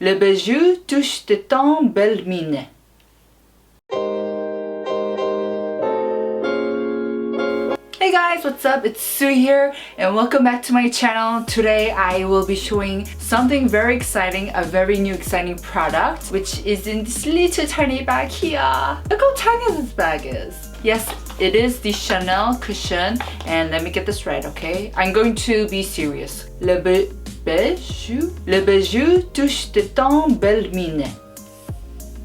Le bijou touche de ton belle mine. Hey guys, what's up? It's Sue here and welcome back to my channel. Today I will be showing something very exciting, a very new exciting product, which is in this little tiny bag here. Look how tiny this bag is. Yes, it is the 샤넬 cushion, and let me get this right, okay? I'm going to be serious. Le bijou touche de ton belle mine.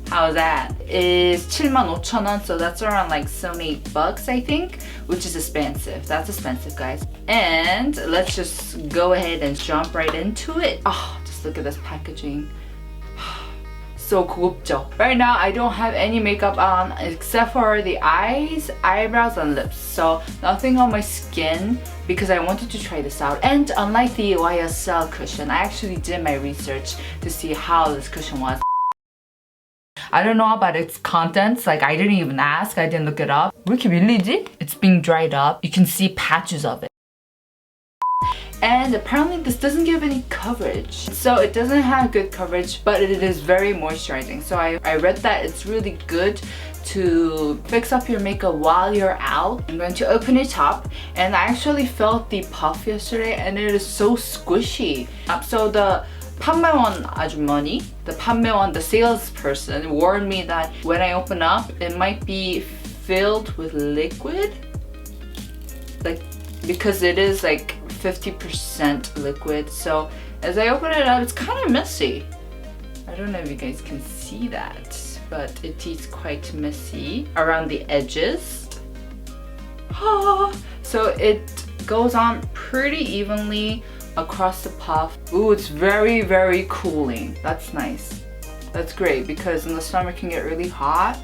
How's that? It's 75,000원, so that's around like $78 I think, which is expensive. That's expensive, guys. And let's just go ahead and jump right into it. Oh, just look at this packaging. So 고급져. Right now, I don't have any makeup on except for the eyes, eyebrows, and lips. So nothing on my skin because I wanted to try this out. And unlike the YSL cushion, I actually did my research to see how this cushion was. I don't know about its contents, like I didn't even ask, I didn't look it up. 왜 이렇게 밀리지? It's being dried up. You can see patches of it. And apparently this doesn't give any coverage. So it doesn't have good coverage, but it is very moisturizing. So I read that it's really good to fix up your makeup while you're out. I'm going to open it up, and I actually felt the puff yesterday and it is so squishy. So the 판매원 아주머니, the salesperson warned me that when I open up, it might be filled with liquid. Like, because it is like 50% liquid. So as I open it up, it's kind of messy. I don't know if you guys can see that, but it is quite messy around the edges. So it goes on pretty evenly across the puff. Ooh, it's very, very cooling. That's nice. That's great because in the summer it can get really hot.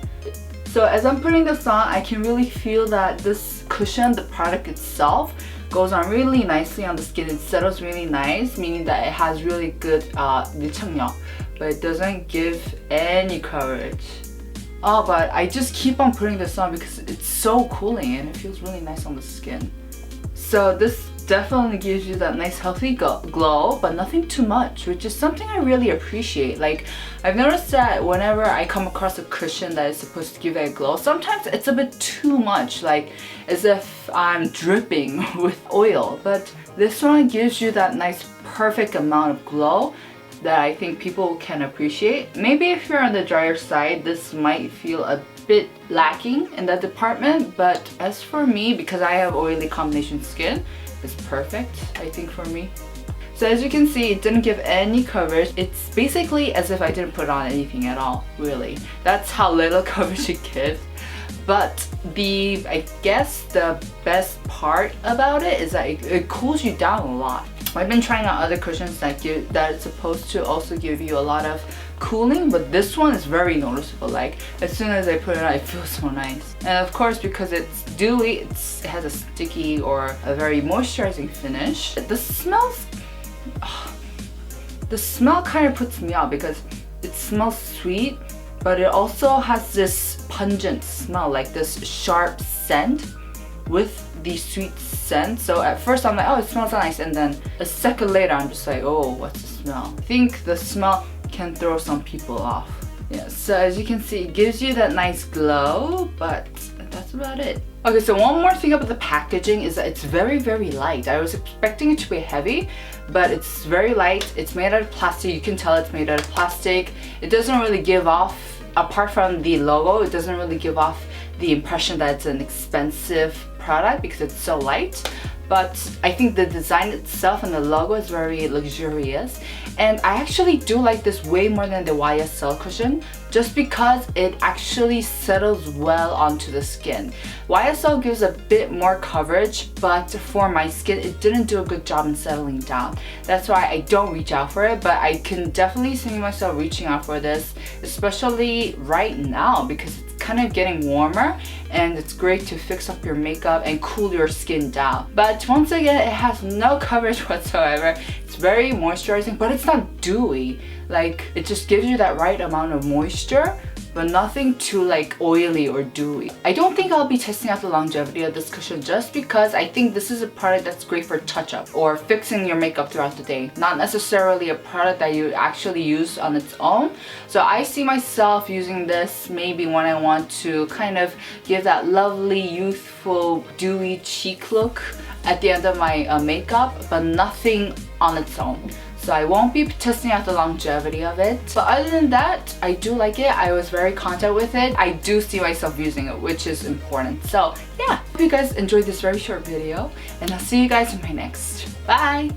So as I'm putting this on, I can really feel that this cushion, the product itself, goes on really nicely on the skin. It settles really nice, meaning that it has really good 밀착력, but it doesn't give any coverage. Oh, but I just keep on putting this on because it's so cooling and it feels really nice on the skin. So this definitely gives you that nice healthy glow, but nothing too much, which is something I really appreciate. Like, I've noticed that whenever I come across a cushion that is supposed to give that glow, sometimes it's a bit too much, like as if I'm dripping with oil. But this one gives you that nice perfect amount of glow that I think people can appreciate. Maybe if you're on the drier side, this might feel a bit lacking in that department, but as for me, because I have oily combination skin, it's perfect, I think, for me. So as you can see, it didn't give any coverage. It's basically as if I didn't put on anything at all, really. That's how little coverage it gives. But I guess the best part about it is that it cools you down a lot. I've been trying out other cushions that it's supposed to also give you a lot of cooling, but this one is very noticeable. Like, as soon as I put it on, it feels so nice. And of course, because it's dewy, it has a sticky or a very moisturizing finish. The smell kind of puts me out because it smells sweet, but it also has this pungent smell, like this sharp scent with the sweet scent. So at first I'm like, oh, it smells nice, and then a second later I'm just like, oh, what's the smell? I think the smell can throw some people off. Yeah, so as you can see, it gives you that nice glow, but that's about it. Okay, so one more thing about the packaging is that it's very, very light. I was expecting it to be heavy, but it's very light. It's made out of plastic. You can tell it's made out of plastic. It doesn't really give off, apart from the logo, it doesn't really give off the impression that it's an expensive product because it's so light. But I think the design itself and the logo is very luxurious, and I actually do like this way more than the YSL cushion, just because it actually settles well onto the skin. YSL gives a bit more coverage, but for my skin it didn't do a good job in settling down. That's why I don't reach out for it, but I can definitely see myself reaching out for this, especially right now because it's kind of getting warmer and it's great to fix up your makeup and cool your skin down. But once again, it has no coverage whatsoever. It's very moisturizing, but it's not dewy. Like, it just gives you that right amount of moisture, but nothing too like oily or dewy. I don't think I'll be testing out the longevity of this cushion just because I think this is a product that's great for touch-up or fixing your makeup throughout the day, not necessarily a product that you actually use on its own. So I see myself using this maybe when I want to kind of give that lovely, youthful, dewy cheek look at the end of my makeup, but nothing on its own. So I won't be testing out the longevity of it. But other than that, I do like it. I was very content with it. I do see myself using it, which is important. So yeah, hope you guys enjoyed this very short video, and I'll see you guys in my next. Bye!